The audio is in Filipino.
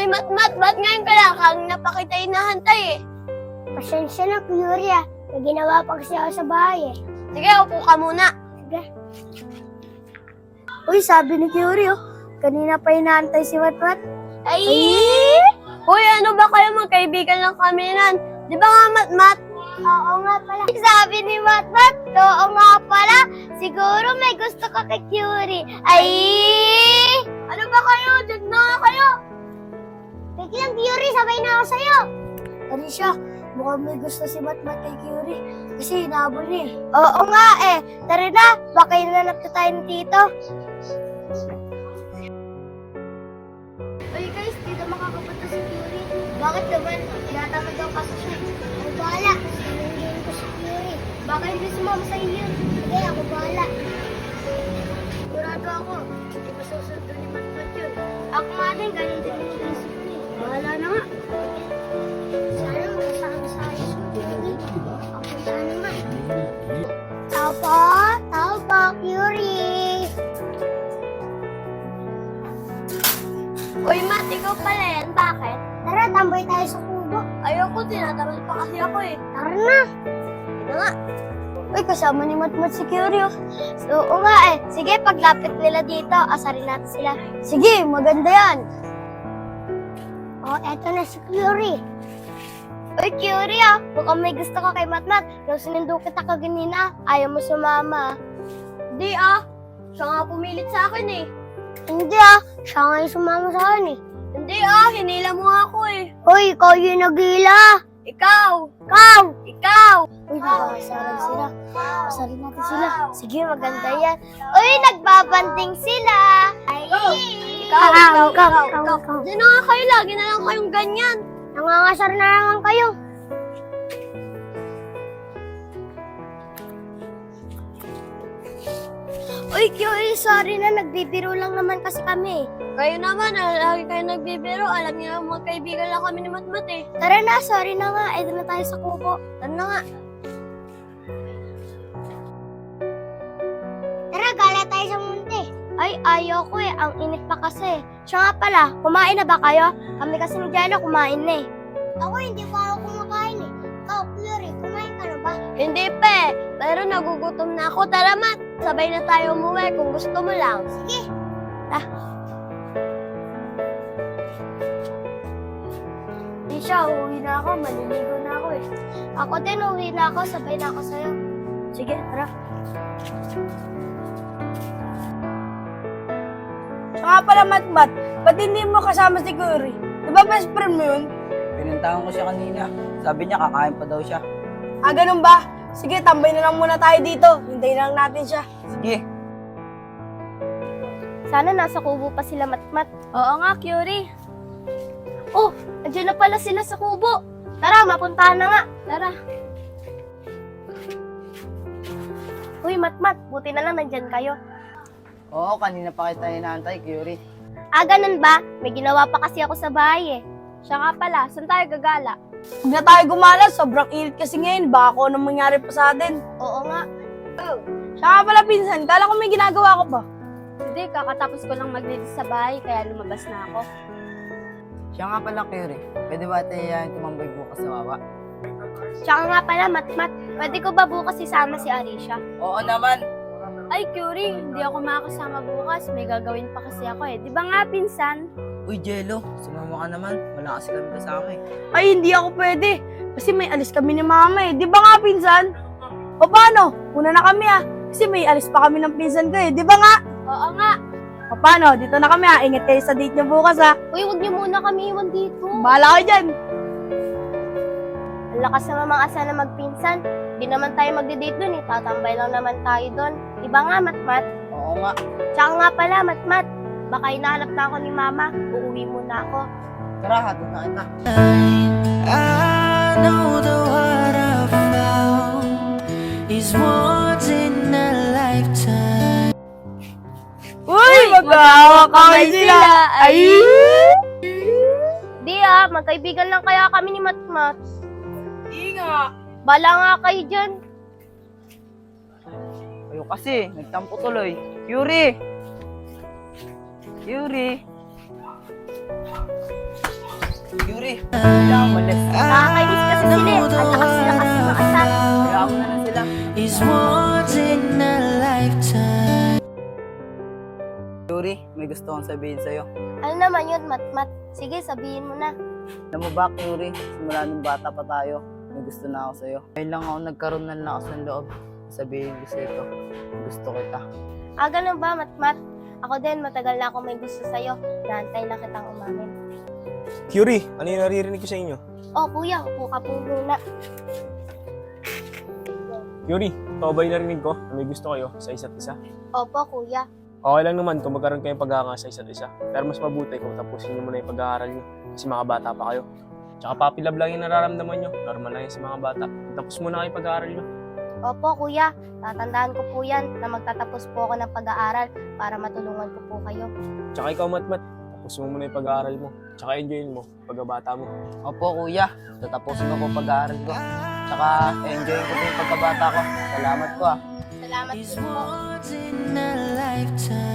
Matmat, ba't ngayon ka lang? Kanina pa kita hinahantay eh. Pasensya na, Curie ah. May ginawa pa kasi ako sa bahay eh. Sige, upo ka muna. Sige. Uy, sabi ni Curie oh. Kanina pa hinahantay si Matmat. Ay! Uy, ano ba kayo? Magkaibigan lang kami nan. Di ba nga, Matmat? Oo nga pala. Sabi ni Matmat, oo nga pala. Siguro may gusto ka kay Curie. Ay! Ano ba kayo? Diyan na nga kayo. Wait lang, Curie. Sabay na ako sa'yo. Anisha, mukhang may gusto si Matmat kay Curie. Kasi hinahabol niya eh. Oo nga eh. Tara na, baka hinanap na tayo ng tito. Uy guys, dito makakapunta si Curie. Bakit naman? Tinatamad daw kasi siya. Ako bahala. Sinunggin ko si Curie. Baka hindi sumama sa iyo. Sige, ako bahala. Sigurado ako. Hindi masusunod ni Matmat yun. Ako nga din, ganun din yung isip ko eh. Bahala na nga. Sana makasama sa ayos mo. Ako sana naman. Tao po, Curie. Uy, Mat, ikaw pala yan. Bakit? Tara, tambay tayo sa kubo. Ayoko, tinatamad pa kasi ako eh. Tara na. Ano nga? Uy, kasama ni Matmat si Curie oh. Oo nga eh. Sige, paglapit nila dito, asarin natin sila. Sige, maganda yan. Oh, eto na si Curie. Uy, Curie ah. Mukhang may gusto ka kay Matmat. Yung sinundo kita kaganina, ayaw mo sumama. Di ah. Siya nga pumilit sa akin eh. Hindi ah. Siya nga yung sumama sa akin eh. Hindi ah, hinila mo nga ako eh. Uy, ikaw yung nagila. Ikaw! Ikaw! Ikaw! Uy, nakasaran sila. Asarin natin sila. Sige, maganda yan. Uy, nagbabanding sila. Ay, Ikaw! ikaw. Di na nga kayo, lagi na lang kayong ganyan. Nangangasar na naman kayo. Uy, Curie, sorry na. Nagbibiro lang naman kasi kami. Kayo naman, lagi kayo nagbibiro. Alam niyo, magkaibigan lang kami ni Matmat eh. Tara na, sorry na nga. Eh, doon na tayo sa kubo. Ano na nga? Tara, gala tayo sa munti. Ay, ayoko eh. Ang init pa kasi. Siya nga pala, kumain na ba kayo? Kami kasi ni Jello kumain na eh. Ako, hindi pa ako kumakain eh. Ikaw, Curie, kumain ka na ba? Hindi pe, pero nagugutom na ako. Tara Mat, sabay na tayo umuwi kung gusto mo lang. Sige. Di siya, uuwi na ako. Maliligo na ako eh. Ako din, uuwi na ako. Sabay na ako sa'yo. Sige, tara. Saka pala, Matmat, ba't hindi mo kasama si Curie? Di ba best friend mo yun? Pinuntahan ko siya kanina. Sabi niya kakain pa daw siya. Ah, ganun ba? Sige, tambay na lang muna tayo dito. Hintayin na lang natin siya. Sige. Sana nasa kubo pa sila, Matmat. Oo nga, Curie. Oh, andyan na pala sila sa kubo. Tara, mapuntahan na nga. Tara. Uy, Matmat, buti na lang nandyan kayo. Oo, kanina pa kita hinahantay, Curie. Ah, ganun ba? May ginawa pa kasi ako sa bahay eh. Siya nga pala, saan tayo gagala? Huwag na tayo gumala. Sobrang init kasi ngayon. Baka kung anong mangyari pa sa atin. Oo nga. Saka pala, pinsan, kala ko may ginagawa ko pa. Hindi, kakatapos ko lang maglinis sa bahay, kaya lumabas na ako. Siya nga pala, Curie. Pwede ba tayo yayain tumambay bukas sa wawa? Tsaka nga pala, Matmat, pwede ko ba bukas isama si Arisha? Oo naman. Ay, Curie, hindi ako makakasama bukas. May gagawin pa kasi ako eh. Di ba nga, pinsan? Uy, Jello, sumama ka naman. Wala kasi kami kasama eh. Ay, hindi ako pwede. Kasi may alis kami ni mama eh. Di ba nga, pinsan? O paano? Una na kami ah. Kasi may alis pa kami ng pinsan ko eh. Di ba nga? Oo nga. O paano? Dito na kami ah. Ingat kayo sa date niyo bukas ah. Uy, huwag niyo muna kami iwan dito. Bahala kayo dyan. Ang lakas naman mga asa na magpinsan. Di naman tayo magde-date dun eh. Tatambay lang naman tayo dun. Diba nga, Matmat? Oo nga. Tsaka nga pala, Matmat. Baka hinahanap na ako ni Mama. Uuwi muna ako. Tara, hatid na kita. I know the what I found is once in a lifetime. Uy, magkakawa kami sila. Ay! Di ah, magkaibigan lang kaya kami ni Matmat. Di nga. Bala nga kayo dyan. Kayo kasi, nagtampo tuloy. Curie! Curie! Yuri, kailangan malis. Nakakainis kasi sila eh. Ang lakas-lakas ng asan. Kaya mo na lang sila. is once in a lifetime. Yuri, may gusto kong sabihin sa'yo. Ano naman yun, Matmat? Sige, sabihin mo na. Alam mo ba, Yuri, simula nung bata pa tayo, may gusto na ako sa'yo. Ngayon lang ako nagkaroon ng lakas ng loob. Sabihin ko sa'yo ito, gusto kita. Ganun ba, Matmat? Ako din, matagal na ako may gusto sa'yo. Naantay na kitang umamin. Curie, ano yung naririnig ko sa inyo? Oh, kuya, upo ka po muna. Curie, totoo ba yung narinig ko na may gusto kayo sa isa't isa? Opo, kuya. Okay lang naman kung magkaroon kayong pag-aanga sa isa't isa. Pero mas mabuti kung tapusin niyo muna yung pag-aaral niyo. Kasi mga bata pa kayo. Tsaka puppy love lang yung nararamdaman niyo. Normal lang yan sa mga bata. Tapos muna kayo pag-aaral niyo. Opo, kuya. Tatandaan ko po yan na magtatapos po ako ng pag-aaral para matulungan ko po kayo. Tsaka ikaw, Matmat, tapusin mo muna yung pag-aaral mo. Tsaka enjoyin mo pagkabata mo. Opo, kuya, tatapusin ko po pag-aaral ko. Tsaka enjoy ko po yung pagkabata ko. Salamat po ah. Salamat Is po. once in a lifetime.